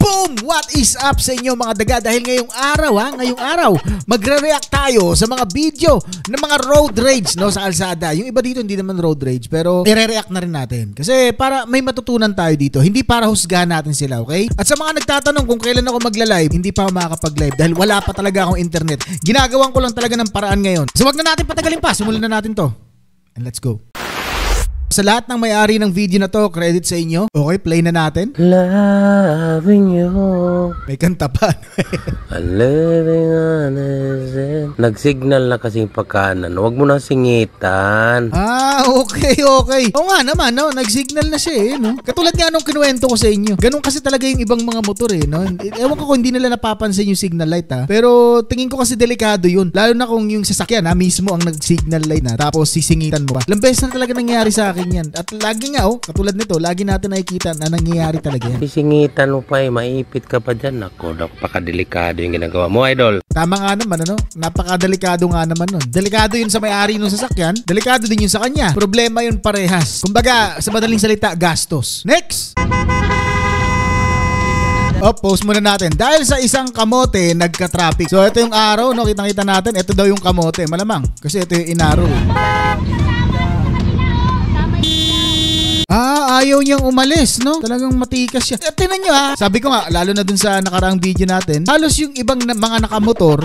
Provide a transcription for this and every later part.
Boom! What is up sa inyo mga daga? Dahil ngayong araw, magre-react tayo sa mga video ng mga road rage no, sa kalsada. Yung iba dito hindi naman road rage, pero i-react na rin natin. Kasi para may matutunan tayo dito, hindi para husgahan natin sila, okay? At sa mga nagtatanong kung kailan ako magla-live, hindi pa ako makakapag-live dahil wala pa talaga akong internet. Ginagawan ko lang talaga ng paraan ngayon. So wag na natin patagalin pa, simulan na natin to. And let's go. Sa lahat ng may-ari ng video na to, credit sa inyo. Okay, play na natin. Loving you. May kanta pa. I'm living honest. Nag-signal na kasing pagkanan. Huwag mo na singitan. Okay. Oo nga naman, no? Nag-signal na siya, no? Katulad nga nung kinuwento ko sa inyo. Ganun kasi talaga yung ibang mga motor, no? Ewan ko kung hindi nila napapansin yung signal light, ha? Pero tingin ko kasi delikado yun. Lalo na kung yung sasakyan, ha? Mismo ang nag-signal light na. Tapos sisingitan mo pa. Ilang beses na talaga nangyari sa akin yan. At lagi nga, katulad nito, lagi natin nakikita na nangyayari talaga yan. Sisingitan mo pa, maipit ka pa dyan. Ako, napakadelikado yung ginagawa mo, idol. Tama nga naman, ano? Napakadelikado nga naman nun. Delikado yun sa may-ari ng sasakyan. Delikado din yun sa kanya. Problema yun parehas. Kumbaga, sa madaling salita, gastos. Next! Post muna natin. Dahil sa isang kamote, nagka-traffic. So, ito yung araw, no? Kitang-kita natin. Ito daw yung kamote. Malamang. Kasi ito yung inaraw. Ayaw niyang umalis, no? Talagang matikas siya. Tingnan nyo, ha? Sabi ko nga, lalo na dun sa nakaraang video natin, halos yung ibang mga nakamotor,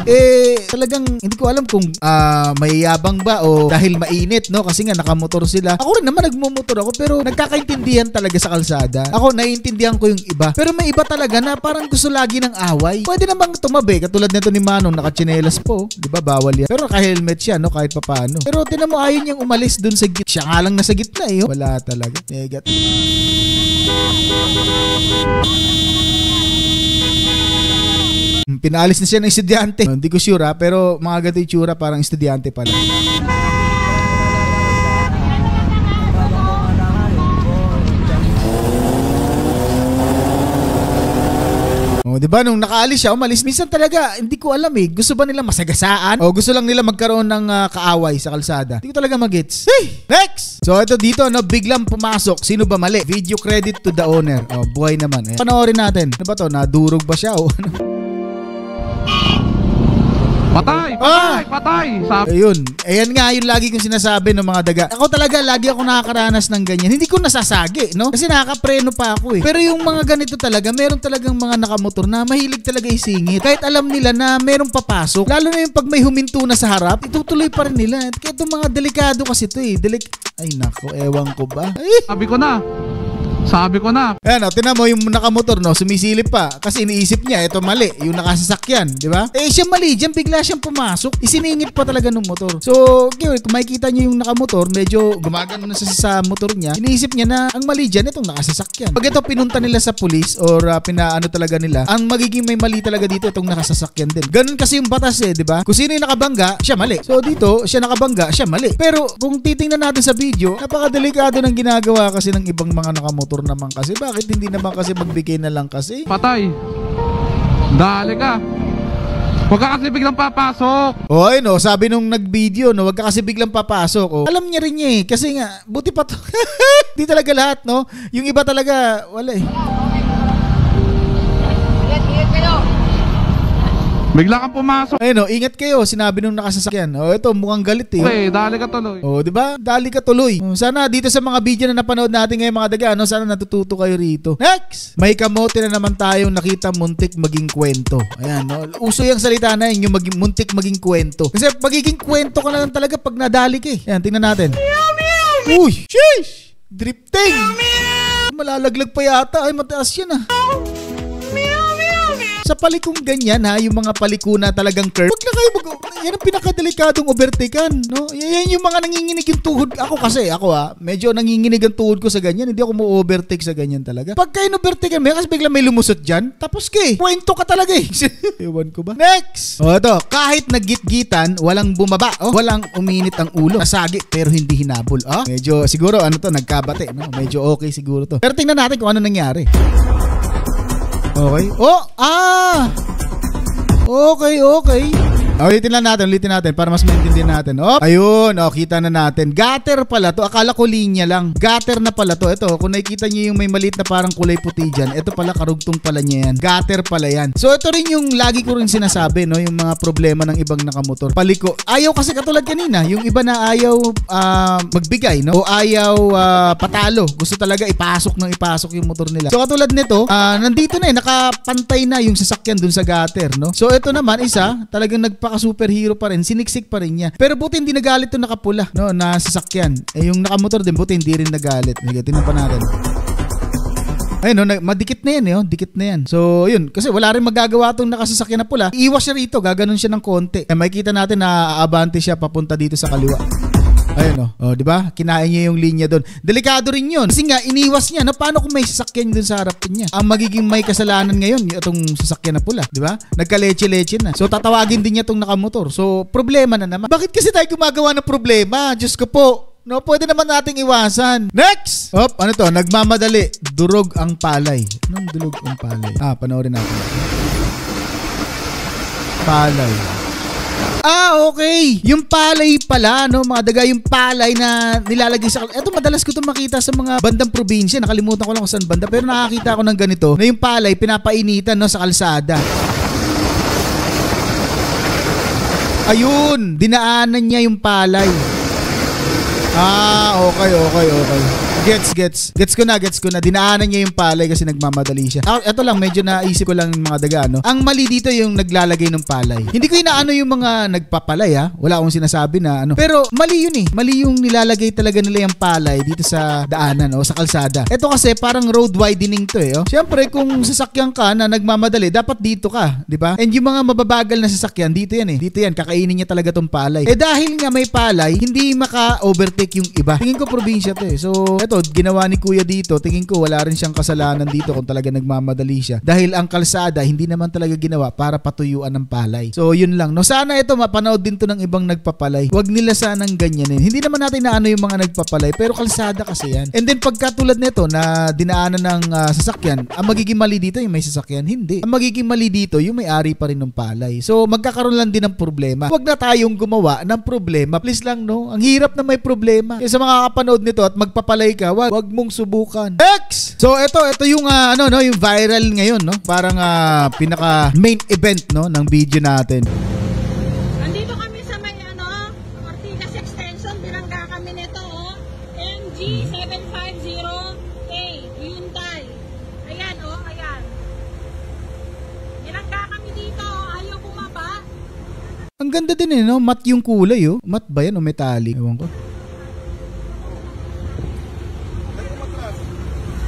talagang hindi ko alam kung mayayabang ba o dahil mainit, no? Kasi nga nakamotor sila. Ako rin naman nagmumotor ako, pero nagkakaintindihan talaga sa kalsada. Ako, naiintindihan ko yung iba. Pero may iba talaga na parang gusto lagi ng away. Pwede namang tumabi, katulad nito ni Manong, nakachinelas po. Di ba? Bawal yan. Pero naka-helmet siya, no? Kahit papaano. Pero tinan mo, ayaw niyang umalis dun sa gitna. Siya nga lang nasa gitna, eh. Wala talaga. Negat. Pinaalis na siya ng estudyante. Hindi ko sure, pero mga ganito yung tsura, parang estudyante pala. Diba? Nung nakaalis siya, umalis. Minsan talaga, hindi ko alam eh. Gusto ba nila masagasaan? O gusto lang nila magkaroon ng kaaway sa kalsada? Hindi ko talaga mag-gets. Hey! Next! So ito dito, no, biglang pumasok. Sino ba mali? Video credit to the owner. Buhay naman. Panoorin natin. Ano ba to? Nadurog ba siya o ano? Patay! Ayun. Ayan nga yung lagi kong sinasabi ng mga daga. Ako talaga, lagi ako nakakaranas ng ganyan. Hindi ko nasasagi, no? Kasi nakakapreno pa ako eh. Pero yung mga ganito talaga, meron talagang mga nakamotor na mahilig talaga isingit. Kahit alam nila na merong papasok. Lalo na yung pag may huminto na sa harap, itutuloy pa rin nila. Kaya itong mga delikado kasi ito eh. Ay nako, ewan ko ba? Ay. Sabi ko na. Ayan, tinan mo yung nakamotor, no, sumisilip pa. Kasi iniisip niya, ito mali, yung nakasasakyan, di ba? Siya mali, dyan bigla siyang pumasok. Isiningit pa talaga ng motor. So, kung makikita niyo yung nakamotor, medyo gumagano na sa motor niya. Iniisip niya na ang mali dyan, itong nakasasakyan. Pag ito pinunta nila sa police or pinaano talaga nila, ang magiging may mali talaga dito itong nakasasakyan din. Ganun kasi yung batas eh, di ba? Kung sino yung nakabangga, siya mali. So, dito, siya nakabangga, siya mali. Pero, kung titingnan natin sa video, napakadelikado ng ginagawa kasi ng ibang mga nakamotor naman kasi. Bakit hindi naman kasi magbigay na lang kasi? Patay. Dali ka. Huwag ka kasi biglang papasok. Ay no, sabi nung nag-video, no, huwag ka kasi biglang papasok. Alam niya rin niya eh. Kasi nga, buti pa to. Di talaga lahat, no? Yung iba talaga, wala eh. Ingat kayo. Bigla kang pumasok. No, ingat kayo, sinabi nung nakasasakyan. Ito, mukhang galit eh. Okay, dali ka tuloy. Di ba? Dali ka tuloy. Sana dito sa mga video na napanood natin ngayon mga daga, sana natututo kayo rito. Next! May kamote na naman tayong nakita muntik maging kwento. Ayan, no? Uso yung salita na yun, yung muntik maging kwento. Kasi magiging kwento ka na lang talaga pag nadali ka eh. Ayan, tingnan natin. Uy! Sheesh! Drifting! Malalaglag pa yata. Ay, mataas yan ah. Sa palikong ganyan yung mga paliko na talagang curve, wag na kayo yan ang pinakadelikadong overtakean, no? Yan yung mga nanginginig yung tuhod. Ako medyo nanginginig ang tuhod ko sa ganyan. Hindi ako mo-overtake sa ganyan talaga. Pag kayo overtakean, kasi bigla may lumusot dyan, tapos kwento ka talaga eh. Ewan ko ba? Next! Ito, kahit naggit-gitan, walang bumaba. Walang uminit ang ulo. Nasagi, pero hindi hinabol. Medyo, siguro, nagkabate, no? Medyo okay siguro to. Pero tingnan natin kung ano nangyari. Okay. Okay. Ulitin natin para mas maintindihan natin. Oh, ayun, kita na natin. Gutter pala to. Akala ko linya lang. Gutter na pala to. Ito, kung nakikita niyo yung may maliit na parang kulay puti dyan, ito pala karugtong pala niya yan. Gutter pala yan. So ito rin yung lagi ko rin sinasabi, no, yung mga problema ng ibang nakamotor. Paliko. Ayaw kasi katulad kanina, yung iba na ayaw magbigay, no, o ayaw patalo. Gusto talaga ipasok yung motor nila. So katulad nito, nandito na nakapantay na yung sasakyan dun sa gutter, no. So ito naman isa, talagang nagpaka-superhero pa rin, siniksik pa rin niya. Pero buti hindi nagalit yung nakapula, no, na sasakyan. Yung nakamotor din, buti hindi rin nagalit. Tingnan pa natin. Ayun, no, madikit na yan, dikit na yan. So, yun, kasi wala rin magagawa itong nakasasakyan na pula. Iiwas siya rito, gaganon siya ng konti. Makikita natin na aabante siya papunta dito sa kaliwa. Ayun, di ba? Kinain niya yung linya doon. Delikado rin yun. Kasi nga, iniwas niya. Paano kung may sasakyan doon sa harap niya? Ang magiging may kasalanan ngayon, itong sasakyan na pula, di ba? Nagkaleche-leche na. So, tatawagin din niya itong nakamotor. So, problema na naman. Bakit kasi tayo gumagawa ng problema? Diyos ko po. No, pwede naman nating iwasan. Next! Ano to? Nagmamadali. Durog ang palay. Anong durog ang palay? Panoorin natin. Palay. Okay. Yung palay pala, no, mga daga, yung palay na nilalagay sa... Ito, madalas ko ito makita sa mga bandang probinsya. Nakalimutan ko lang kung saan banda. Pero nakakita ako ng ganito, na yung palay, pinapainitan, no, sa kalsada. Ayun! Dinaanan niya yung palay. Okay. Gets ko na. Dinaanan niya yung palay kasi nagmamadali siya. Ito lang, medyo naisip ko lang yung mga daga, no? Ang mali dito yung naglalagay ng palay. Hindi ko inaano yung mga nagpapalay, Wala akong sinasabi na ano. Pero mali yun Mali yung nilalagay talaga nila yung palay dito sa daanan o sa kalsada. Ito kasi parang road widening to Siyempre, kung sasakyan ka na nagmamadali, dapat dito ka, di ba? And yung mga mababagal na sasakyan, dito yan Dito yan, kakainin niya talaga tong palay. Dahil nga may palay, hindi maka-overtake yung iba. Tingin ko probinsya to So, ito, ginawa ni Kuya dito, tingin ko wala rin siyang kasalanan dito kung talaga nagmamadali siya. Dahil ang kalsada, hindi naman talaga ginawa para patuyuan ng palay. So, yun lang. No, sana ito, mapanood din to ng ibang nagpapalay. Huwag nila sanang ganyanin. Hindi naman natin na ano yung mga nagpapalay, pero kalsada kasi yan. And then, pagkatulad nito na dinaanan ng sasakyan, ang magiging mali dito yung may sasakyan, hindi. Ang magiging mali dito yung may-ari pa rin ng palay. So, magkakaroon lang din ng problema. Huwag na tayong gumawa ng problema. Please lang, no? Ang hirap na may problema. Kaya sa mga kapanood nito at magpapalay ka, wag mong subukan. Next! So ito yung yung viral ngayon, no? Parang pinaka main event, no, ng video natin. Andito kami sa may Ortigas Extension, binangga kami nito, MG750A Hyundai. Ayan, ayan. Binangga kami dito, ayaw bumaba. Ang ganda din no? Matte yung kulay, Matte ba yan o metallic? Ewan ko.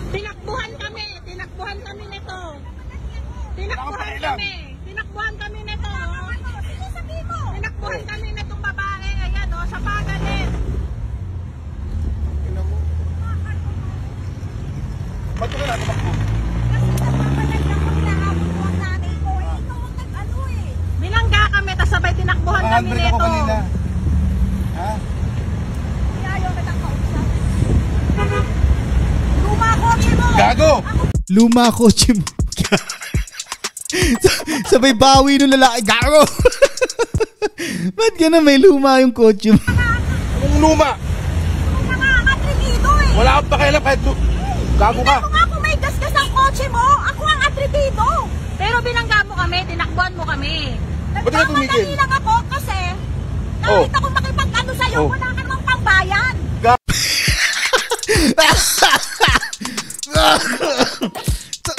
Tinakbuhan kami nito. Tinakbuhan kami nitong babae. Ayan, sa pagalit. Ba't ka na tumakbo? Binangga kami, tas sabay tinakbuhan kami nito. Ako kanina. Ha? Ayaw na ng kausap. Luma kotse mo! Gago! Luma kotse mo. Sabay bawi nung lalaki. Gago! Ba't gano'n may luma yung kotse mo? Anong luma? Nakakatritido Wala kang pakialam kahit gago ka. Tingnan mo nga kung may gasgas ang kotse mo. Ako ang atritido. Pero binangga mo kami, tinakbuhan mo kami. Ba't ka tumigil? Nagmamadali lang ako kasi kahit ako makipag-ano sa'yo, wala ka namang pambayan.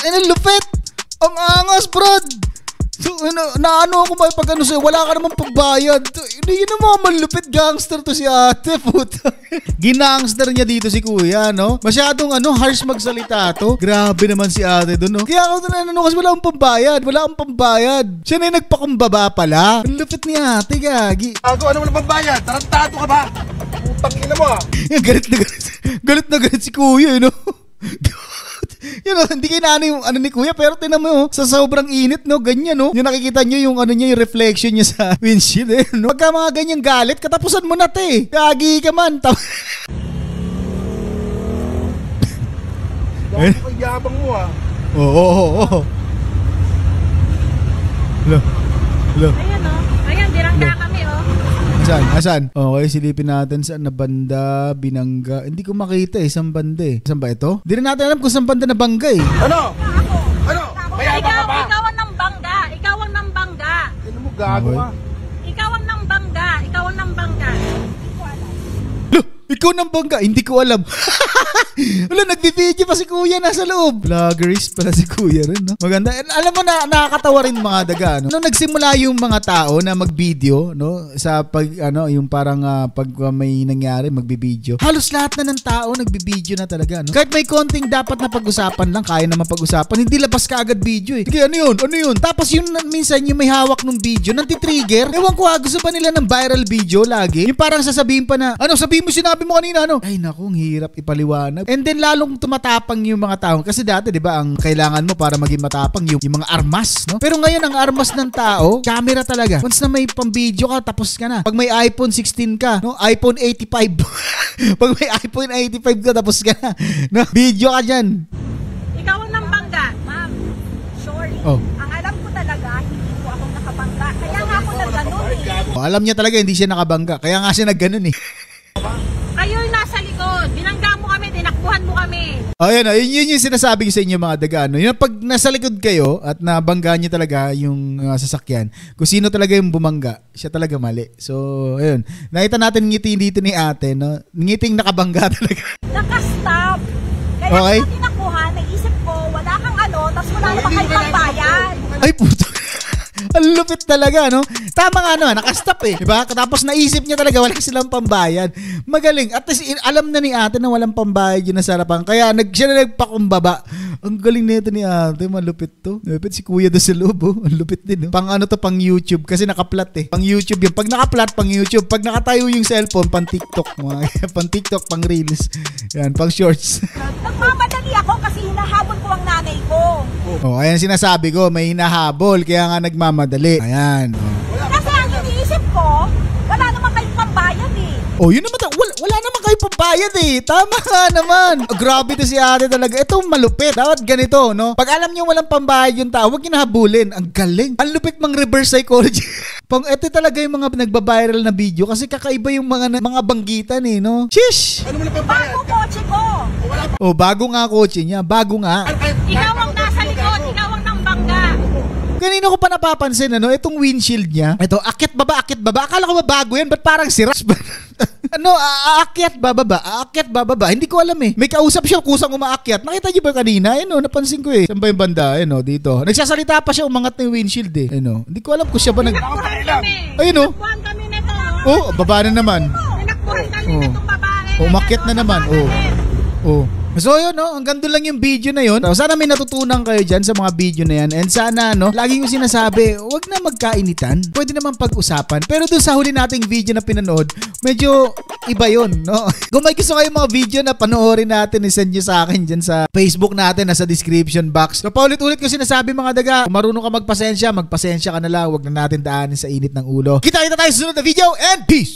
Ang lupit! Ang angas, brad! So, naano ako pag ano sa'yo, wala ka naman pagbayad. Hindi yun ang mga malupit gangster to si ate, puta. Ginangster niya dito si kuya, no? Masyadong harsh magsalita to. Grabe naman si ate doon, no? Kaya ako kasi wala akong pambayad. Siya na yung nagpakumbaba pala. Ang lupit ni ate, gagi. Gago, ano walang pambayad? Tarantado ka ba? Putang ina mo Galit na galit si kuya, no? Hindi kayo na yung ni kuya, pero tinan mo sa sobrang init, no, ganyan, no, yung nakikita nyo yung yung reflection niya sa windshield, no. Pagka mga ganyang galit, katapusan mo na te, gagi ka man. Gago kay yabang mo Oo. Ayan, ayan, Asan? Okay, silipin natin saan na banda, binangga. Hindi ko makita eh, saan banda eh. Saan ba ito? Hindi rin natin alam kung saan banda na bangga eh. Ano? Ano? Mayabang ka pa? Ikaw ang nang bangga. Ikaw ang nang bangga. Ano mo, gago ka? Ikaw ang nang bangga. Ikaw ang nang bangga. Loh, ikaw nang bangga? Hindi ko alam. Wala, nagbibideo pa si kuya nasa loob. Vloggerist pala si kuya rin, no? Maganda. Alam mo na, nakakatawa rin mga daga, no? Nung nagsimula yung mga tao na mag-video, no? Sa pag, yung parang pag may nangyari, magbibideo. Halos lahat na ng tao nagbibideo na talaga, no? Kahit may konting dapat na pag-usapan lang, kaya naman pag-usapan. Hindi labas ka agad video, eh. Sige, ano yun? Ano yun? Tapos yung minsan, yung may hawak ng video, nanti-trigger. Ewan ko, gusto ba nila ng viral video lagi? Yung parang sasabihin pa na, ano, sabihin mo, sinabi mo kanina, ano? Ay, naku, ang hirap ipaliwanag. And then lalong tumatapang yung mga tao kasi dati 'di ba ang kailangan mo para maging matapang yung mga armas, no? Pero ngayon ang armas ng tao, camera talaga. Once na may pang-video ka, tapos ka na. Pag may iPhone 16 ka, no? iPhone 85. Pag may iPhone 85 ka, tapos ka na. No? Video ka diyan. Ikaw ang nang bangga. Ma'am, sorry. Oh. Ang alam ko talaga, hindi ko ako nakabangga. Kaya nga ako nagganon eh. Oh, alam niya talaga hindi siya nakabangga. Kaya nga siya nagganon eh. Kayo yung nasa likod. Binangga mo kami, tinakbuhan mo kami. Oh, yun yung sinasabi ko sa inyo mga daga. No? Yung pag nasa likod kayo at nabangga niyo talaga yung sasakyan, kung sino talaga yung bumangga, siya talaga mali. So, ayun. Nakita natin ngiti dito ni ate, no? Ngiting nakabangga talaga. Naka-stop. Kaya Okay. kung tinakbuhan, naisip ko, wala kang tapos wala naman kayo pambayan. Ay, puto. Ang lupit talaga, no? Tama nga naman, nakastop eh. Diba? Tapos naisip niya talaga, wala silang pambayad. Magaling. At least, alam na ni ate na walang pambayad yun na sarapan. Kaya siya na nagpakumbaba. Ang galing nito ni ate. Malupit to. Malupit si kuya doon sa loob, oh. Ang lupit din, oh. Pang ano to, pang YouTube. Kasi nakaplat eh. Pang YouTube yun. Pag nakaplat, pang YouTube. Pag nakatayo yung cellphone, pang TikTok. Pang TikTok, pang Reels. Yan, pang Shorts. Nagmamadali ako kasi hinahabol ko ang nanay ko. Oh, ayan sinasabi ko, may hinahabol. Kaya nga nagmamadali. Ayan, oh. Kasi ang iniisip ko, wala naman kayong pambayad eh. Oh, yun naman, wala naman kayo pambayad eh. Tama nga naman. Grabe to si ate talaga. Ito malupit. Dapat ganito, no? Pag alam nyo walang pambayad yung tao, huwag nyo nahabulin. Ang galing. Ang lupit mang reverse psychology. Ito talaga yung mga nagbabiral na video kasi kakaiba yung mga banggitan eh, no? Shish! Ano mo na pambayad? Bago kotse ko. Oh, bago nga kotse niya. Bago nga. Ikaw ang nasa likod, ikaw ang nambangga. Kanina ko pa napapansin, ano, itong windshield niya. Ito, akyat baba. Akala ko ba bago yan? Ba't parang siras ba? Ano, aakyat bababa. Hindi ko alam eh. May kausap siya, kusang umaakyat. Nakita niyo ba kanina? Ayun, napansin ko eh. Saan ba yung banda? Ayun, dito. Nagsasalita pa siya, umangat na yung windshield eh. Ayun, hindi ko alam kung siya ba Tinakbuhan kami. Ayun, oh. Tinakbuhan kami nito. Oh, baba na naman. Tinakbuhan kami nitong babae. Umakyat na naman. Oh. So yun, no? Hanggang doon lang yung video na yun. So, sana may natutunan kayo dyan sa mga video na yan. And sana, no? Lagi ko sinasabi, huwag na magkainitan. Pwede naman pag-usapan. Pero doon sa huli nating video na pinanood, medyo iba yun, no? Kung may gusto kayo mga video na panoorin natin, isend nyo sa akin dyan sa Facebook natin, nasa description box. So paulit-ulit ko sinasabi mga daga, kung marunong ka magpasensya ka na lang. Huwag na natin daanin sa init ng ulo. Kita tayo sa sunod na video and peace!